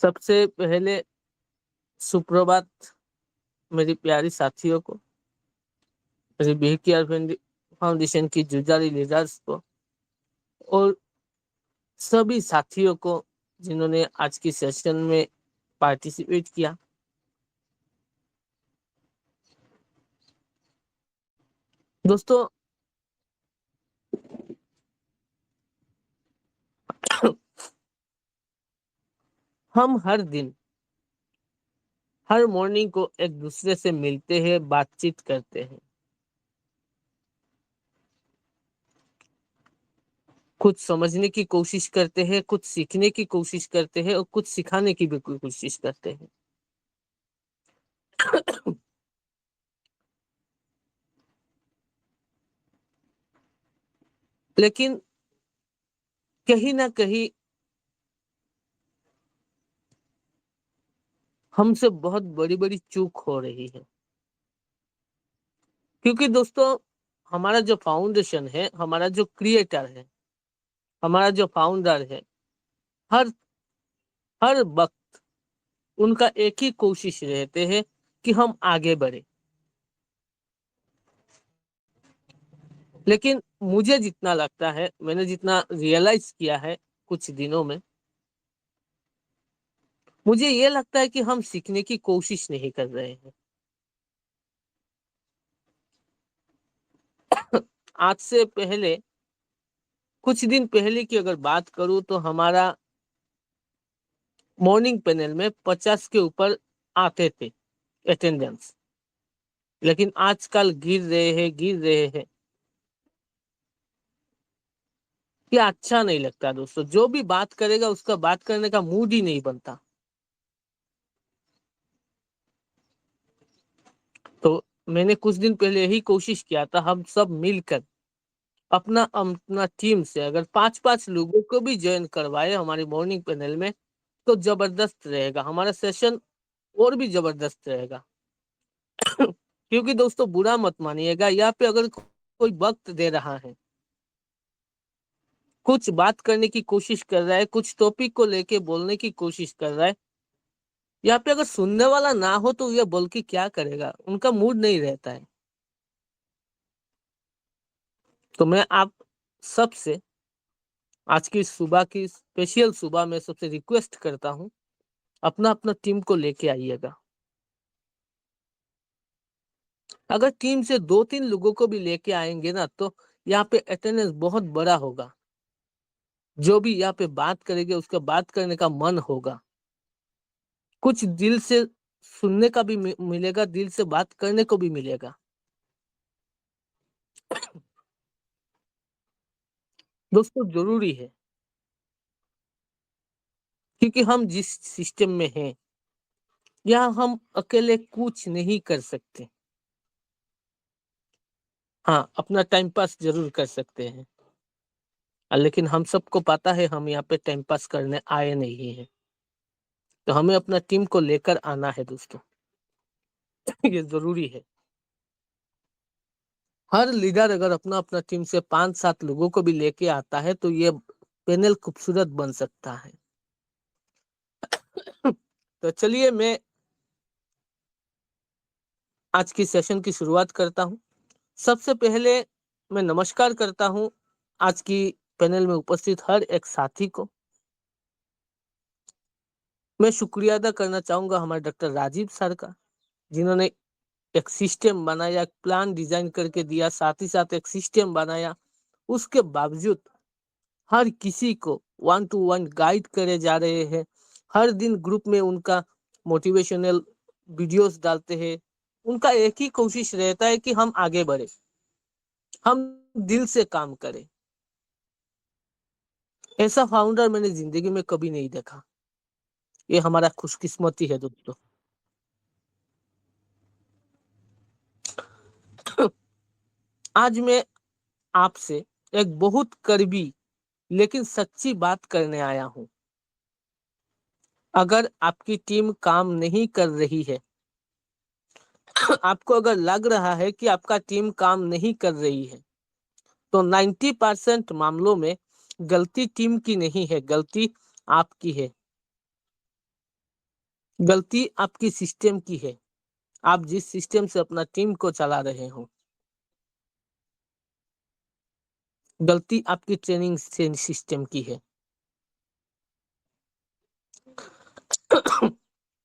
सबसे पहले सुप्रभात मेरी प्यारी साथियों को, मेरी बी केयर फाउंडेशन की जुजारी लीडर्स को और सभी साथियों को जिन्होंने आज की सेशन में पार्टिसिपेट किया। दोस्तों, हम हर दिन हर मॉर्निंग को एक दूसरे से मिलते हैं, बातचीत करते हैं, कुछ समझने की कोशिश करते हैं, कुछ सीखने की कोशिश करते हैं और कुछ सिखाने की भी कोशिश करते हैं। लेकिन कहीं ना कहीं हमसे बहुत बड़ी बड़ी चूक हो रही है, क्योंकि दोस्तों हमारा जो फाउंडेशन है, हमारा जो क्रिएटर है, हमारा जो फाउंडर है, हर हर वक्त उनका एक ही कोशिश रहते हैं कि हम आगे बढ़े। लेकिन मुझे जितना लगता है, मैंने जितना रियलाइज किया है कुछ दिनों में, मुझे ये लगता है कि हम सीखने की कोशिश नहीं कर रहे हैं। आज से पहले कुछ दिन पहले की अगर बात करूं तो हमारा मॉर्निंग पैनल में 50 के ऊपर आते थे अटेंडेंस, लेकिन आजकल गिर रहे हैं। ये अच्छा नहीं लगता दोस्तों। जो भी बात करेगा उसका बात करने का मूड ही नहीं बनता। तो मैंने कुछ दिन पहले यही कोशिश किया था, हम सब मिलकर अपना अपना टीम से अगर 5-5 लोगों को भी ज्वाइन करवाए हमारी मॉर्निंग पैनल में तो जबरदस्त रहेगा, हमारा सेशन और भी जबरदस्त रहेगा। क्योंकि दोस्तों बुरा मत मानिएगा, यहाँ पे अगर कोई वक्त दे रहा है, कुछ बात करने की कोशिश कर रहा है, कुछ टॉपिक को लेके बोलने की कोशिश कर रहा है, यहाँ पे अगर सुनने वाला ना हो तो ये बोल के क्या करेगा, उनका मूड नहीं रहता है। तो मैं आप सबसे आज की सुबह की स्पेशल सुबह में सबसे रिक्वेस्ट करता हूँ, अपना अपना टीम को लेके आइएगा। अगर टीम से 2-3 लोगों को भी लेके आएंगे ना तो यहाँ पे अटेंडेंस बहुत बड़ा होगा। जो भी यहाँ पे बात करेंगे उसका बात करने का मन होगा, कुछ दिल से सुनने का भी मिलेगा, दिल से बात करने को भी मिलेगा। दोस्तों जरूरी है, क्योंकि हम जिस सिस्टम में हैं यहाँ हम अकेले कुछ नहीं कर सकते। हाँ, अपना टाइम पास जरूर कर सकते हैं, लेकिन हम सबको पता है हम यहाँ पे टाइम पास करने आए नहीं हैं। तो हमें अपना टीम को लेकर आना है दोस्तों। ये जरूरी है। हर लीडर अगर अपना अपना टीम से 5-7 लोगों को भी लेके आता है तो ये पैनल खूबसूरत बन सकता है। तो चलिए मैं आज की सेशन की शुरुआत करता हूँ। सबसे पहले मैं नमस्कार करता हूँ आज की पैनल में उपस्थित हर एक साथी को। मैं शुक्रिया अदा करना चाहूंगा हमारे डॉक्टर राजीव सर का, जिन्होंने एक सिस्टम बनाया, एक प्लान डिजाइन करके दिया, साथ ही साथ एक सिस्टम बनाया। उसके बावजूद हर किसी को 1-to-1 गाइड करे जा रहे हैं। हर दिन ग्रुप में उनका मोटिवेशनल वीडियोस डालते हैं। उनका एक ही कोशिश रहता है कि हम आगे बढ़े, हम दिल से काम करें। ऐसा फाउंडर मैंने जिंदगी में कभी नहीं देखा। ये हमारा खुशकिस्मती है दोस्तों। आज मैं आपसे एक बहुत करीबी लेकिन सच्ची बात करने आया हूं। अगर आपकी टीम काम नहीं कर रही है, आपको अगर लग रहा है कि आपका टीम काम नहीं कर रही है, तो 90% मामलों में गलती टीम की नहीं है, गलती आपकी है। गलती आपकी सिस्टम की है, आप जिस सिस्टम से अपना टीम को चला रहे हो। गलती आपकी ट्रेनिंग सिस्टम की है।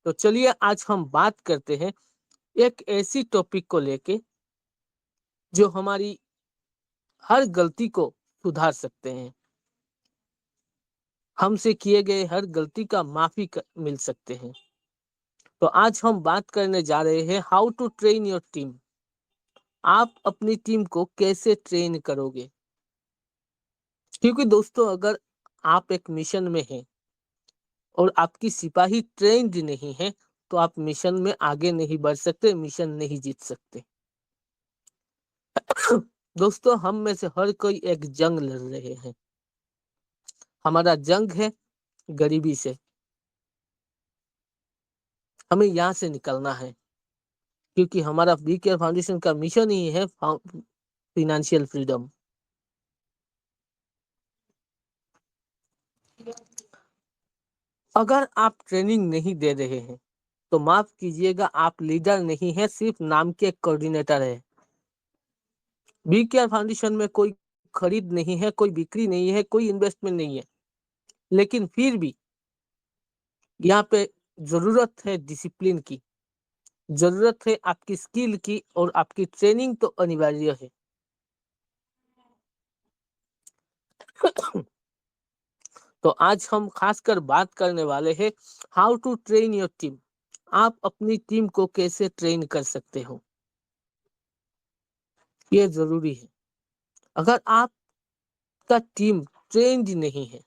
तो चलिए आज हम बात करते हैं एक ऐसी टॉपिक को लेके जो हमारी हर गलती को सुधार सकते हैं, हमसे किए गए हर गलती का मिल सकते हैं। तो आज हम बात करने जा रहे हैं how to train your team. आप अपनी टीम को कैसे ट्रेन करोगे, क्योंकि दोस्तों अगर आप एक मिशन में हैं और आपकी सिपाही ट्रेंड नहीं है तो आप मिशन में आगे नहीं बढ़ सकते, मिशन नहीं जीत सकते। दोस्तों हम में से हर कोई एक जंग लड़ रहे हैं। हमारा जंग है गरीबी से। हमें यहाँ से निकलना है, क्योंकि हमारा बी केयर फाउंडेशन का मिशन ही है फाइनेंशियल फ्रीडम। अगर आप ट्रेनिंग नहीं दे रहे हैं तो माफ कीजिएगा, आप लीडर नहीं है, सिर्फ नाम के कोऑर्डिनेटर है। बी केयर फाउंडेशन में कोई खरीद नहीं है, कोई बिक्री नहीं है, कोई इन्वेस्टमेंट नहीं है, लेकिन फिर भी यहाँ पे जरूरत है डिसिप्लिन की, जरूरत है आपकी स्किल की, और आपकी ट्रेनिंग तो अनिवार्य है। तो आज हम खासकर बात करने वाले हैं how to train your team. आप अपनी टीम को कैसे ट्रेन कर सकते हो, ये जरूरी है। अगर आपका टीम ट्रेंड नहीं है,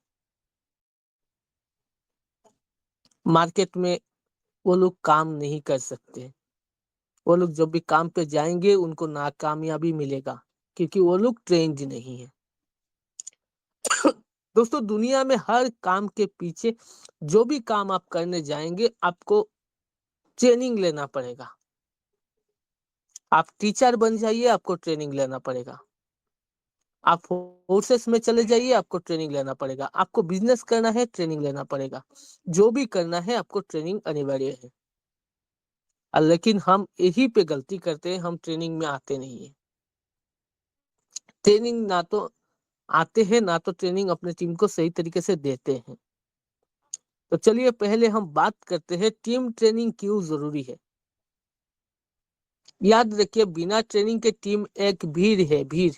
मार्केट में वो लोग काम नहीं कर सकते। वो लोग जब भी काम पे जाएंगे उनको नाकामयाबी मिलेगा, क्योंकि वो लोग ट्रेंड नहीं है। दोस्तों दुनिया में हर काम के पीछे, जो भी काम आप करने जाएंगे आपको ट्रेनिंग लेना पड़ेगा। आप टीचर बन जाइए, आपको ट्रेनिंग लेना पड़ेगा। आप फोर्सेस में चले जाइए, आपको ट्रेनिंग लेना पड़ेगा। आपको बिजनेस करना है, ट्रेनिंग लेना पड़ेगा। जो भी करना है आपको ट्रेनिंग अनिवार्य है। लेकिन हम यही पे गलती करते हैं, हम ट्रेनिंग में आते नहीं है। ट्रेनिंग ना तो आते हैं, ना तो ट्रेनिंग अपने टीम को सही तरीके से देते हैं। तो चलिए पहले हम बात करते हैं टीम ट्रेनिंग क्यों जरूरी है। याद रखिए, बिना ट्रेनिंग के टीम एक भीड़ है, भीड़।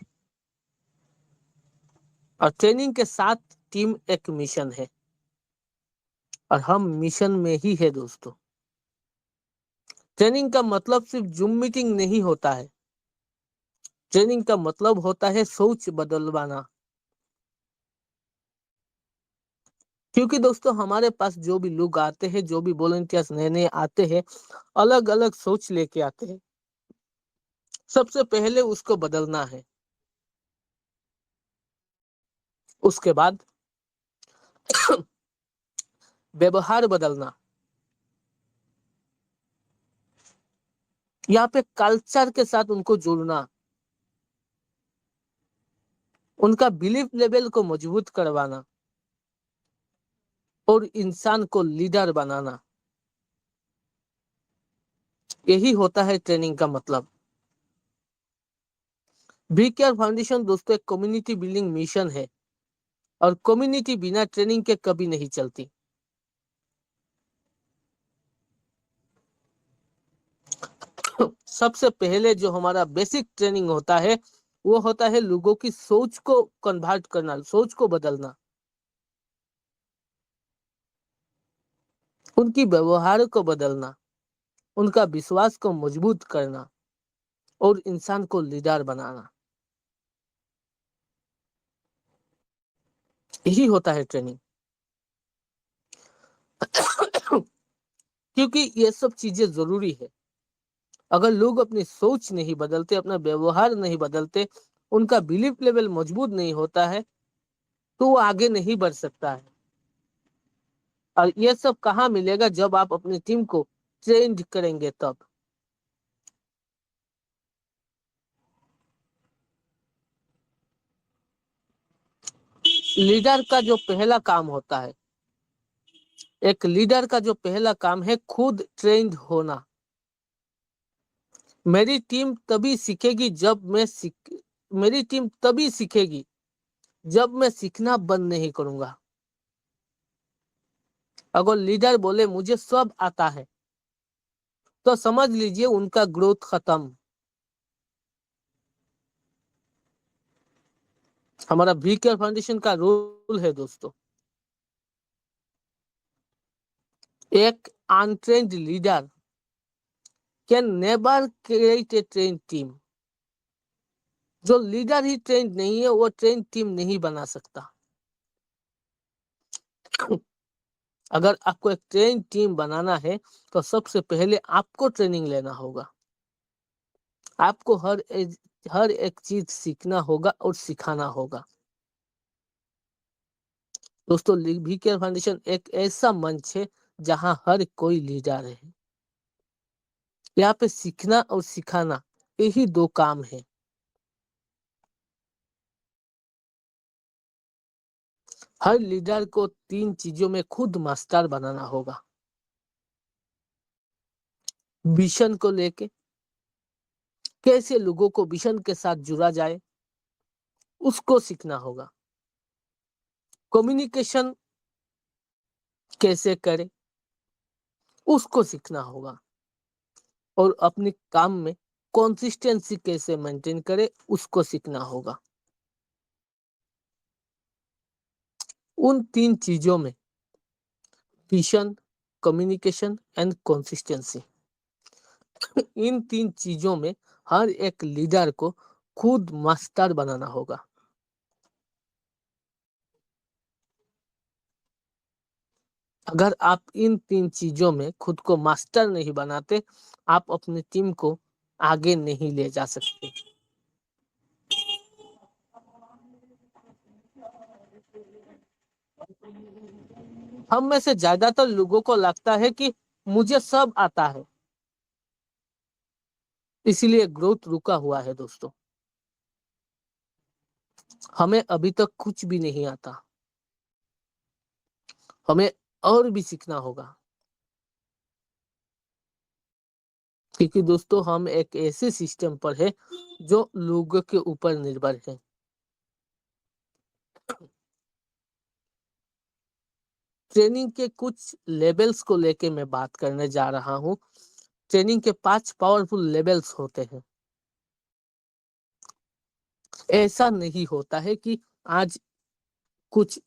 और ट्रेनिंग के साथ टीम एक मिशन है, और हम मिशन में ही है दोस्तों। ट्रेनिंग का मतलब सिर्फ जूम मीटिंग नहीं होता है। ट्रेनिंग का मतलब होता है सोच बदलवाना। क्योंकि दोस्तों हमारे पास जो भी लोग आते हैं, जो भी वॉलंटियर्स नए नए आते हैं, अलग अलग सोच लेके आते हैं। सबसे पहले उसको बदलना है, उसके बाद व्यवहार बदलना। यहाँ पे कल्चर के साथ उनको जोड़ना, उनका बिलीफ लेवल को मजबूत करवाना, और इंसान को लीडर बनाना। यही होता है ट्रेनिंग का मतलब। बी केयर फाउंडेशन दोस्तों एक कम्युनिटी बिल्डिंग मिशन है, और कम्युनिटी बिना ट्रेनिंग के कभी नहीं चलती। सबसे पहले जो हमारा बेसिक ट्रेनिंग होता है वो होता है लोगों की सोच को कन्वर्ट करना, सोच को बदलना, उनकी व्यवहार को बदलना, उनका विश्वास को मजबूत करना, और इंसान को लीडर बनाना। यही होता है ट्रेनिंग। क्योंकि ये सब चीजें जरूरी है। अगर लोग अपनी सोच नहीं बदलते, अपना व्यवहार नहीं बदलते, उनका बिलीफ लेवल मजबूत नहीं होता है, तो वो आगे नहीं बढ़ सकता है। और ये सब कहाँ मिलेगा, जब आप अपनी टीम को ट्रेंड करेंगे तब। लीडर का जो पहला काम होता है, एक लीडर का जो पहला काम है खुद ट्रेंड होना। मेरी टीम तभी सीखेगी जब मैं सीख मेरी टीम तभी सीखेगी जब मैं सीखना बंद नहीं करूंगा। अगर लीडर बोले मुझे सब आता है तो समझ लीजिए उनका ग्रोथ खत्म। हमारा वी केयर फाउंडेशन का रूल है दोस्तों, एक untrained leader can never create a train team. जो लीडर ही ट्रेंड नहीं है वो ट्रेन टीम नहीं बना सकता। अगर आपको एक ट्रेन टीम बनाना है तो सबसे पहले आपको ट्रेनिंग लेना होगा। आपको हर एक चीज सीखना होगा और सिखाना होगा। दोस्तों वी केयर फाउंडेशन एक ऐसा मंच है जहां हर कोई लीडर है। यहाँ पे सीखना और सिखाना यही दो काम है। हर लीडर को तीन चीजों में खुद मास्टर बनाना होगा। विजन को लेके कैसे लोगों को विजन के साथ जुड़ा जाए उसको सीखना होगा। कम्युनिकेशन कैसे करें उसको सीखना होगा। और अपने काम में कंसिस्टेंसी कैसे मेंटेन करे उसको सीखना होगा। उन तीन चीजों में विजन, कम्युनिकेशन एंड कंसिस्टेंसी, इन तीन चीजों में हर एक लीडर को खुद मास्टर बनाना होगा। अगर आप इन तीन चीजों में खुद को मास्टर नहीं बनाते आप अपनी टीम को आगे नहीं ले जा सकते। हम में से ज्यादातर लोगों को लगता है कि मुझे सब आता है, इसीलिए ग्रोथ रुका हुआ है। दोस्तों हमें अभी तक कुछ भी नहीं आता, हमें और भी सीखना होगा। क्योंकि दोस्तों हम एक ऐसे सिस्टम पर है जो लोगों के ऊपर निर्भर है। ट्रेनिंग के कुछ लेवल्स को लेके मैं बात करने जा रहा हूँ। ट्रेनिंग के 5 पावरफुल लेवल्स होते हैं। ऐसा नहीं होता है कि आज कुछ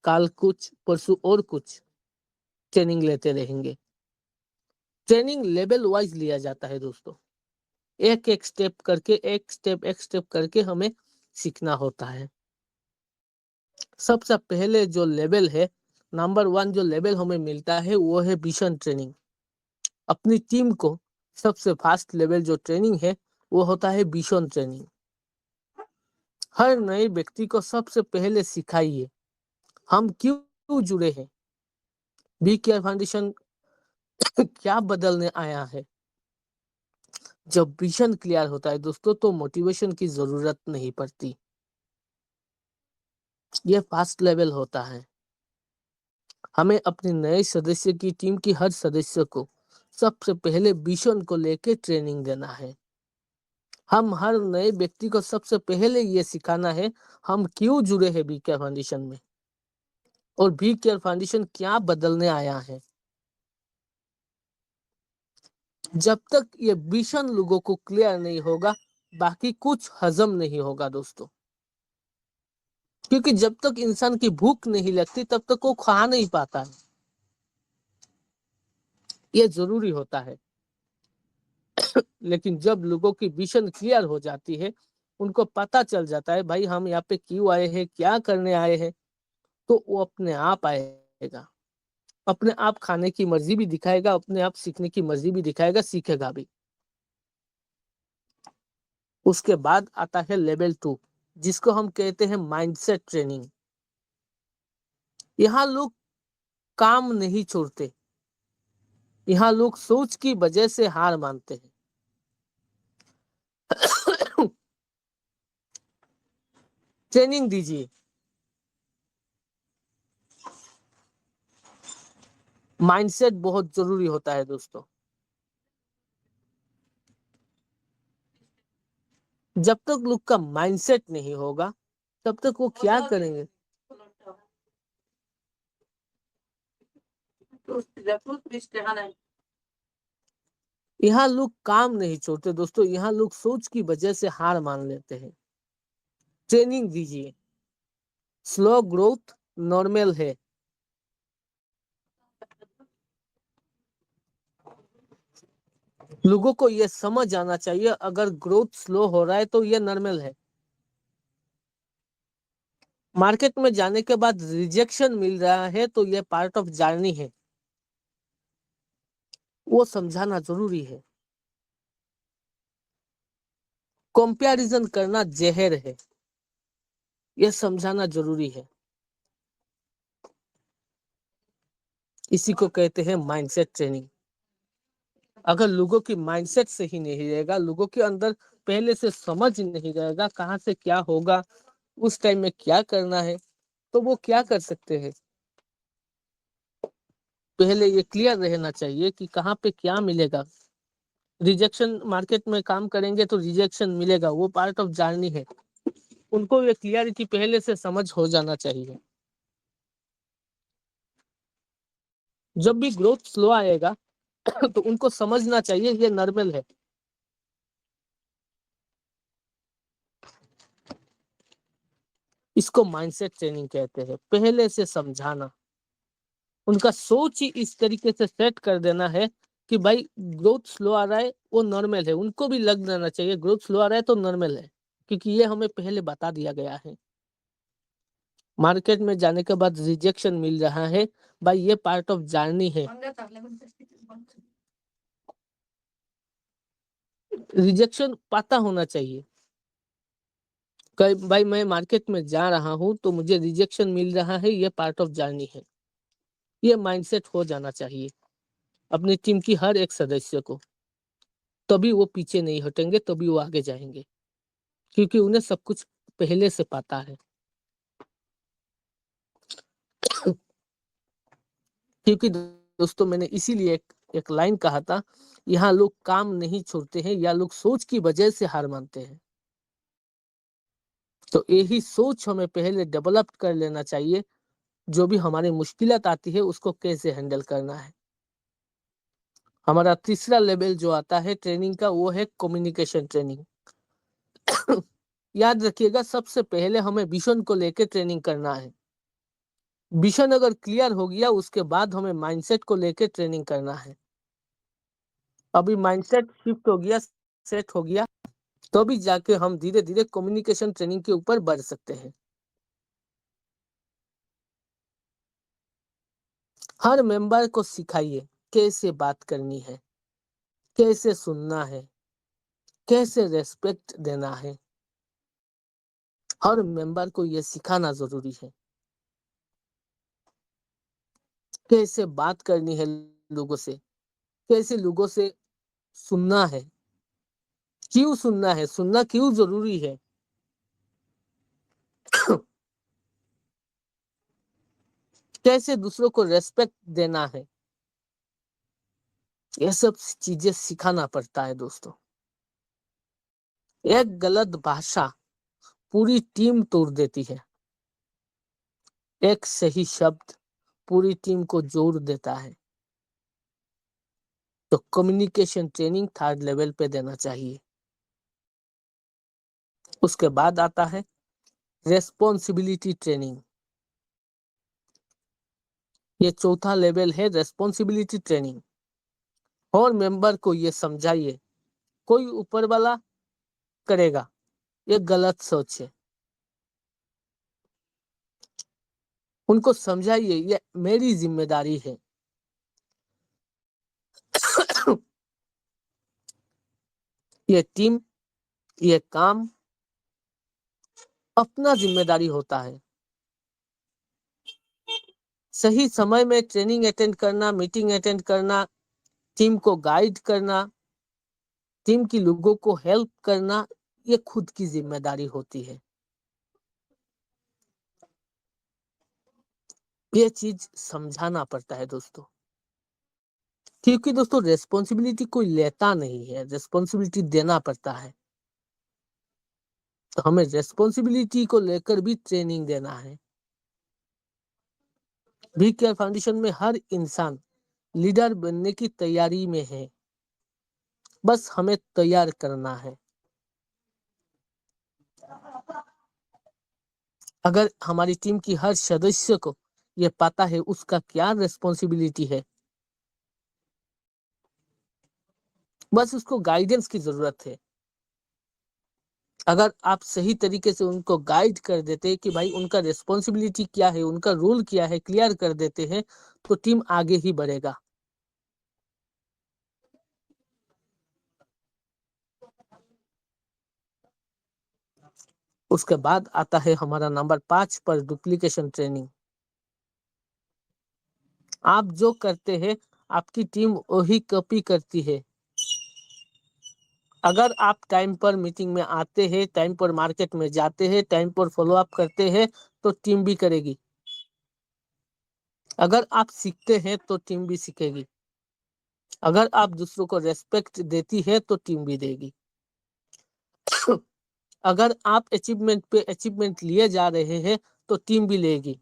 काल कुछ परसों और कुछ ट्रेनिंग लेते रहेंगे। ट्रेनिंग लेवल वाइज लिया जाता है दोस्तों। एक स्टेप करके हमें सीखना होता है। सबसे पहले जो लेवल है, नंबर 1 जो लेवल हमें मिलता है वो है विजन ट्रेनिंग। अपनी टीम को सबसे फास्ट लेवल जो ट्रेनिंग है वो होता है विजन ट्रेनिंग। हर नए व्यक्ति को सबसे पहले सिखाइए हम क्यों जुड़े हैं, वी केयर फाउंडेशन क्या बदलने आया है। जब विजन क्लियर होता है दोस्तों तो मोटिवेशन की जरूरत नहीं पड़ती। यह फास्ट लेवल होता है। हमें अपने नए सदस्य की टीम की हर सदस्य को सबसे पहले विजन को लेकर ट्रेनिंग देना है। हम हर नए व्यक्ति को सबसे पहले ये सिखाना है हम क्यों जुड़े हैं वी केयर फाउंडेशन में और वी केयर फाउंडेशन क्या बदलने आया है। जब तक ये विजन लोगों को क्लियर नहीं होगा बाकी कुछ हजम नहीं होगा दोस्तों। क्योंकि जब तक इंसान की भूख नहीं लगती तब तक वो खा नहीं पाता है। ये जरूरी होता है। लेकिन जब लोगों की विजन क्लियर हो जाती है, उनको पता चल जाता है भाई हम यहाँ पे क्यों आए हैं, क्या करने आए हैं, तो वो अपने आप आएगा। अपने आप खाने की मर्जी भी दिखाएगा, अपने आप सीखने की मर्जी भी दिखाएगा, सीखेगा भी। उसके बाद आता है लेवल 2 जिसको हम कहते हैं माइंडसेट ट्रेनिंग। यहाँ लोग काम नहीं छोड़ते, यहाँ लोग सोच की वजह से हार मानते हैं। ट्रेनिंग दीजिए। माइंडसेट बहुत जरूरी होता है दोस्तों। जब तक लोग का माइंडसेट नहीं होगा तब तक वो क्या करेंगे। यहाँ लोग काम नहीं छोड़ते दोस्तों, यहाँ लोग सोच की वजह से हार मान लेते हैं। ट्रेनिंग दीजिए, स्लो ग्रोथ नॉर्मल है। लोगों को यह समझ आना चाहिए, अगर ग्रोथ स्लो हो रहा है तो यह नॉर्मल है। मार्केट में जाने के बाद रिजेक्शन मिल रहा है तो यह पार्ट ऑफ जर्नी है, वो समझाना जरूरी है। कंपैरिजन करना जहर है, यह समझाना जरूरी है। इसी को कहते हैं माइंडसेट ट्रेनिंग। अगर लोगों की माइंडसेट सही नहीं रहेगा, लोगों के अंदर पहले से समझ नहीं रहेगा कहाँ से क्या होगा, उस टाइम में क्या करना है, तो वो क्या कर सकते हैं। पहले ये क्लियर रहना चाहिए कि कहाँ पे क्या मिलेगा। रिजेक्शन, मार्केट में काम करेंगे तो रिजेक्शन मिलेगा, वो पार्ट ऑफ जर्नी है। उनको ये क्लियरिटी पहले से समझ हो जाना चाहिए। जब भी ग्रोथ स्लो आएगा तो उनको समझना चाहिए ये नॉर्मल है। इसको माइंडसेट ट्रेनिंग कहते हैं, पहले से समझाना। उनका सोच ही इस तरीके से सेट कर देना है कि भाई ग्रोथ स्लो आ रहा है वो नॉर्मल है। उनको भी लग जाना चाहिए ग्रोथ स्लो आ रहा है तो नॉर्मल है, क्योंकि ये हमें पहले बता दिया गया है। मार्केट में जाने के बाद रिजेक्शन मिल रहा है, भाई ये पार्ट ऑफ जर्नी है। रिजेक्शन पता होना चाहिए। भाई मैं मार्केट में जा रहा हूं तो मुझे रिजेक्शन मिल रहा है, ये पार्ट ऑफ जर्नी है। ये माइंडसेट हो जाना चाहिए अपनी टीम की हर एक सदस्य को, तभी वो पीछे नहीं हटेंगे, तभी वो आगे जाएंगे, क्योंकि उन्हें सब कुछ पहले से पता है। क्योंकि दोस्तों मैंने इसीलिए एक लाइन कहा था, यहाँ लोग काम नहीं छोड़ते हैं या लोग सोच की वजह से हार मानते हैं। तो यही सोच हमें पहले डेवलप कर लेना चाहिए, जो भी हमारी मुश्किलात आती है उसको कैसे हैंडल करना है। हमारा तीसरा लेवल जो आता है ट्रेनिंग का, वो है कम्युनिकेशन ट्रेनिंग। याद रखिएगा, सबसे पहले हमें विजन को लेकर ट्रेनिंग करना है। विजन अगर क्लियर हो गया उसके बाद हमें माइंडसेट को लेकर ट्रेनिंग करना है। अभी माइंडसेट शिफ्ट हो गया, सेट हो गया, तो भी जाके हम धीरे धीरे कम्युनिकेशन ट्रेनिंग के ऊपर बढ़ सकते हैं। हर मेंबर को सिखाइए कैसे बात करनी है, कैसे सुनना है, कैसे रेस्पेक्ट देना है। हर मेंबर को यह सिखाना जरूरी है, कैसे बात करनी है लोगों से, कैसे लोगों से सुनना है, क्यों सुनना है, सुनना क्यों जरूरी है। कैसे दूसरों को रेस्पेक्ट देना है। ये सब चीजें सिखाना पड़ता है दोस्तों। एक गलत भाषा पूरी टीम तोड़ देती है, एक सही शब्द पूरी टीम को जोड़ देता है। तो कम्युनिकेशन ट्रेनिंग थर्ड लेवल पे देना चाहिए। उसके बाद आता है रेस्पॉन्सिबिलिटी ट्रेनिंग। ये चौथा लेवल है, रेस्पॉन्सिबिलिटी ट्रेनिंग। और मेंबर को ये समझाइए कोई ऊपर वाला करेगा, ये गलत सोच है। उनको समझाइए ये मेरी जिम्मेदारी है। ये टीम, ये काम अपना जिम्मेदारी होता है। सही समय में ट्रेनिंग अटेंड करना, मीटिंग अटेंड करना, टीम को गाइड करना, टीम की लोगों को हेल्प करना, ये खुद की जिम्मेदारी होती है। ये चीज समझाना पड़ता है दोस्तों। क्योंकि दोस्तों रेस्पॉन्सिबिलिटी कोई लेता नहीं है, रेस्पॉन्सिबिलिटी देना पड़ता है। तो हमें रेस्पॉन्सिबिलिटी को लेकर भी ट्रेनिंग देना है। वी केयर फाउंडेशन में हर इंसान लीडर बनने की तैयारी में है, बस हमें तैयार करना है। अगर हमारी टीम की हर सदस्य को ये पता है उसका क्या रेस्पॉन्सिबिलिटी है, बस उसको गाइडेंस की जरूरत है। अगर आप सही तरीके से उनको गाइड कर देते कि भाई उनका रेस्पॉन्सिबिलिटी क्या है, उनका रोल क्या है, क्लियर कर देते हैं, तो टीम आगे ही बढ़ेगा। उसके बाद आता है हमारा नंबर 5 पर डुप्लीकेशन ट्रेनिंग। आप जो करते हैं आपकी टीम वही कॉपी करती है। अगर आप टाइम पर मीटिंग में आते हैं, टाइम पर मार्केट में जाते हैं, टाइम पर फॉलो अप करते हैं, तो टीम भी करेगी। अगर आप सीखते हैं तो टीम भी सीखेगी। अगर आप दूसरों को रेस्पेक्ट देती है तो टीम भी देगी। अगर आप अचीवमेंट पे अचीवमेंट लिए जा रहे हैं तो टीम भी लेगी।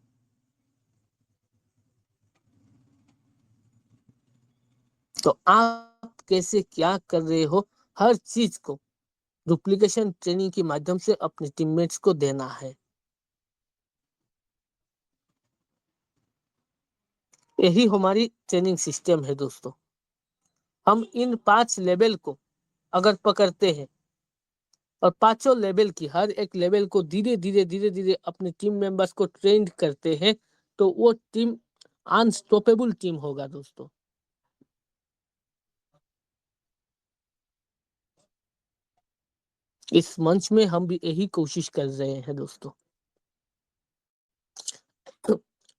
तो आप कैसे क्या कर रहे हो, हर चीज को डुप्लीकेशन ट्रेनिंग के माध्यम से अपने टीममेट्स को देना है। यही हमारी ट्रेनिंग सिस्टम है दोस्तों। हम इन 5 लेवल को अगर पकड़ते हैं और पांचों लेवल की हर एक लेवल को धीरे धीरे अपने टीम मेंबर्स को ट्रेंड करते हैं, तो वो टीम अनस्टॉपेबल टीम होगा दोस्तों। इस मंच में हम भी यही कोशिश कर रहे हैं दोस्तों।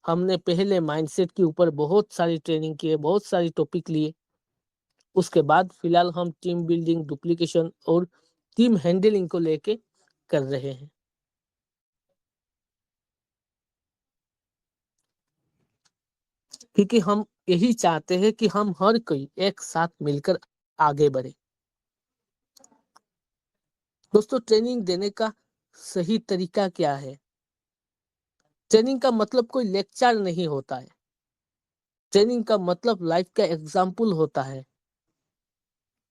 हमने पहले माइंडसेट के ऊपर बहुत सारी ट्रेनिंग की है, बहुत सारी टॉपिक लिए। उसके बाद फिलहाल हम टीम बिल्डिंग, डुप्लीकेशन और टीम हैंडलिंग को लेके कर रहे हैं। क्योंकि हम यही चाहते हैं कि हम हर कोई एक साथ मिलकर आगे बढ़े। दोस्तों ट्रेनिंग देने का सही तरीका क्या है? ट्रेनिंग का मतलब कोई लेक्चर नहीं होता है। ट्रेनिंग का मतलब लाइफ का एग्जाम्पल होता है,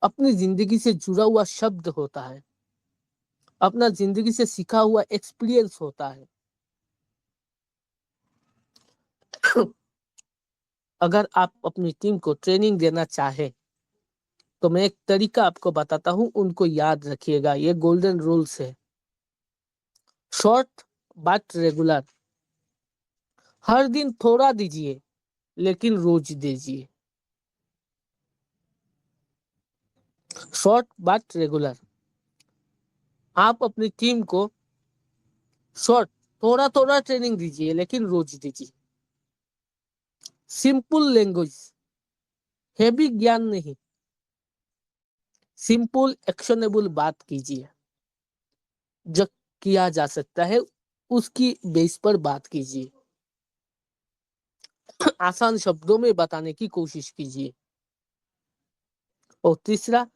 अपनी जिंदगी से जुड़ा हुआ शब्द होता है, अपना जिंदगी से सीखा हुआ एक्सपीरियंस होता है। अगर आप अपनी टीम को ट्रेनिंग देना चाहे तो मैं एक तरीका आपको बताता हूं, उनको याद रखिएगा। ये गोल्डन रूल्स है। Short but regular. हर दिन थोड़ा दीजिए लेकिन रोज दीजिए। Short but regular. आप अपनी टीम को शॉर्ट थोड़ा थोड़ा ट्रेनिंग दीजिए लेकिन रोज दीजिए। सिंपल लैंग्वेज, हेवी ज्ञान नहीं, सिंपल एक्शनेबल बात कीजिए। जो किया जा सकता है उसकी बेस पर बात कीजिए। आसान शब्दों में बताने की कोशिश कीजिए। और तीसरा,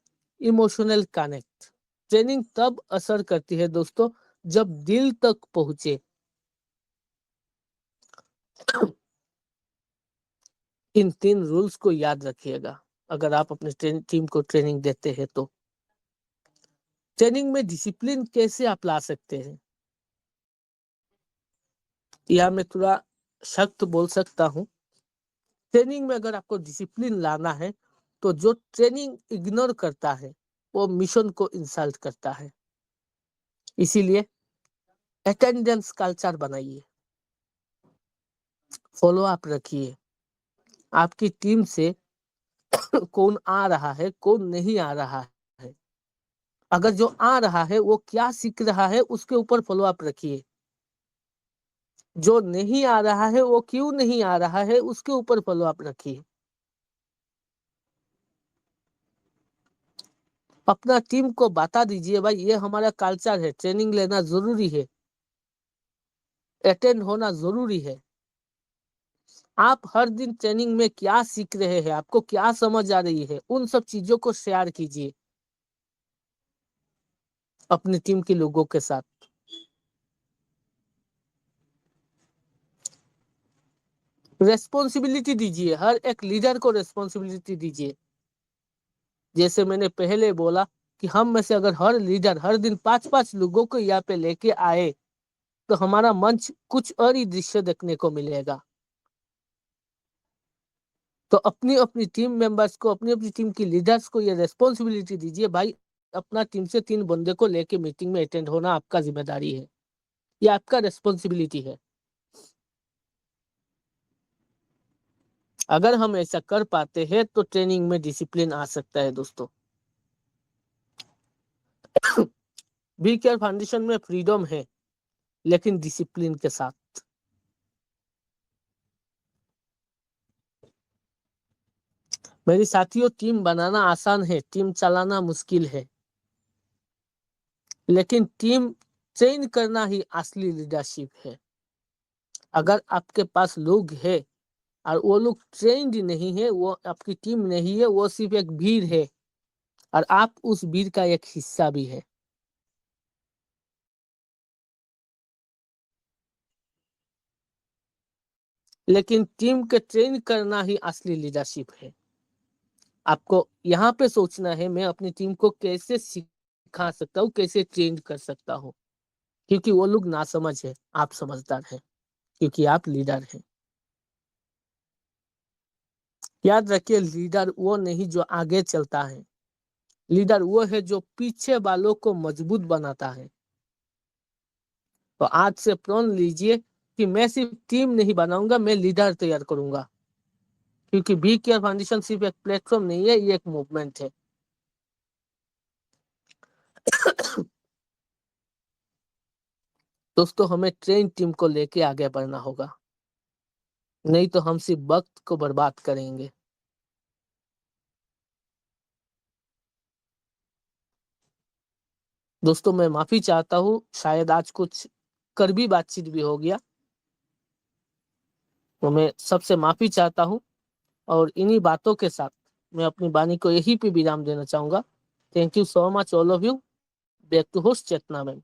इमोशनल कनेक्ट। ट्रेनिंग तब असर करती है दोस्तों जब दिल तक पहुंचे। इन 3 रूल्स को याद रखिएगा अगर आप अपने टीम को ट्रेनिंग देते हैं तो। ट्रेनिंग में डिसिप्लिन कैसे आप ला सकते हैं? या मैं थोड़ा सख्त बोल सकता हूँ। ट्रेनिंग में अगर आपको डिसिप्लिन लाना है तो जो ट्रेनिंग इग्नोर करता है वो मिशन को इंसल्ट करता है। इसीलिए अटेंडेंस कल्चर बनाइए, फॉलो अप रखिए। आपकी टीम से कौन आ रहा है, कौन नहीं आ रहा है। अगर जो आ रहा है वो क्या सीख रहा है उसके ऊपर फॉलो अप रखिए। जो नहीं आ रहा है वो क्यों नहीं आ रहा है उसके ऊपर फॉलो अप रखिए। अपना टीम को बता दीजिए भाई ये हमारा कल्चर है, ट्रेनिंग लेना जरूरी है, अटेंड होना जरूरी है। आप हर दिन ट्रेनिंग में क्या सीख रहे हैं, आपको क्या समझ आ रही है, उन सब चीजों को शेयर कीजिए अपनी टीम के लोगों के साथ। रेस्पॉन्सिबिलिटी दीजिए, हर एक लीडर को रेस्पॉन्सिबिलिटी दीजिए। जैसे मैंने पहले बोला कि हम में से अगर हर लीडर हर दिन 5-5 लोगों को यहाँ पे लेके आए तो हमारा मंच कुछ और ही दृश्य देखने को मिलेगा। तो अपनी अपनी टीम मेंबर्स को, अपनी अपनी टीम की लीडर्स को ये रेस्पॉन्सिबिलिटी दीजिए, भाई अपना टीम से 3 बंदे को लेके मीटिंग में अटेंड होना आपका जिम्मेदारी है, ये आपका रेस्पॉन्सिबिलिटी है। अगर हम ऐसा कर पाते हैं तो ट्रेनिंग में डिसिप्लिन आ सकता है दोस्तों। बी केयर फाउंडेशन में फ्रीडम है, लेकिन डिसिप्लिन के साथ। मेरी साथियों, टीम बनाना आसान है, टीम चलाना मुश्किल है, लेकिन टीम ट्रेन करना ही असली लीडरशिप है। अगर आपके पास लोग हैं और वो लोग ट्रेंड नहीं है, वो आपकी टीम नहीं है, वो सिर्फ एक भीड़ है और आप उस भीड़ का एक हिस्सा भी है। लेकिन टीम के ट्रेन करना ही असली लीडरशिप है। आपको यहाँ पे सोचना है, मैं अपनी टीम को कैसे सिखा सकता हूँ, कैसे ट्रेन कर सकता हूँ, क्योंकि वो लोग नासमझ है, आप समझदार हैं, क्योंकि आप लीडर हैं। याद रखिए, लीडर वो नहीं जो आगे चलता है, लीडर वो है जो पीछे वालों को मजबूत बनाता है। तो आज से प्रण लीजिए कि मैं सिर्फ टीम नहीं बनाऊंगा, मैं लीडर तैयार करूंगा, क्योंकि बी केयर फाउंडेशन सिर्फ एक प्लेटफॉर्म नहीं है, ये एक मूवमेंट है। दोस्तों, हमें ट्रेन टीम को लेके आगे बढ़ना होगा, नहीं तो हम सिर्फ वक्त को बर्बाद करेंगे। दोस्तों, मैं माफी चाहता हूँ, शायद आज कुछ कड़वी बातचीत भी हो गया, तो मैं सबसे माफी चाहता हूँ। और इन्हीं बातों के साथ मैं अपनी वाणी को यहीं पे विराम देना चाहूंगा। Thank you so much all of you. Back to host Chetna ma'am.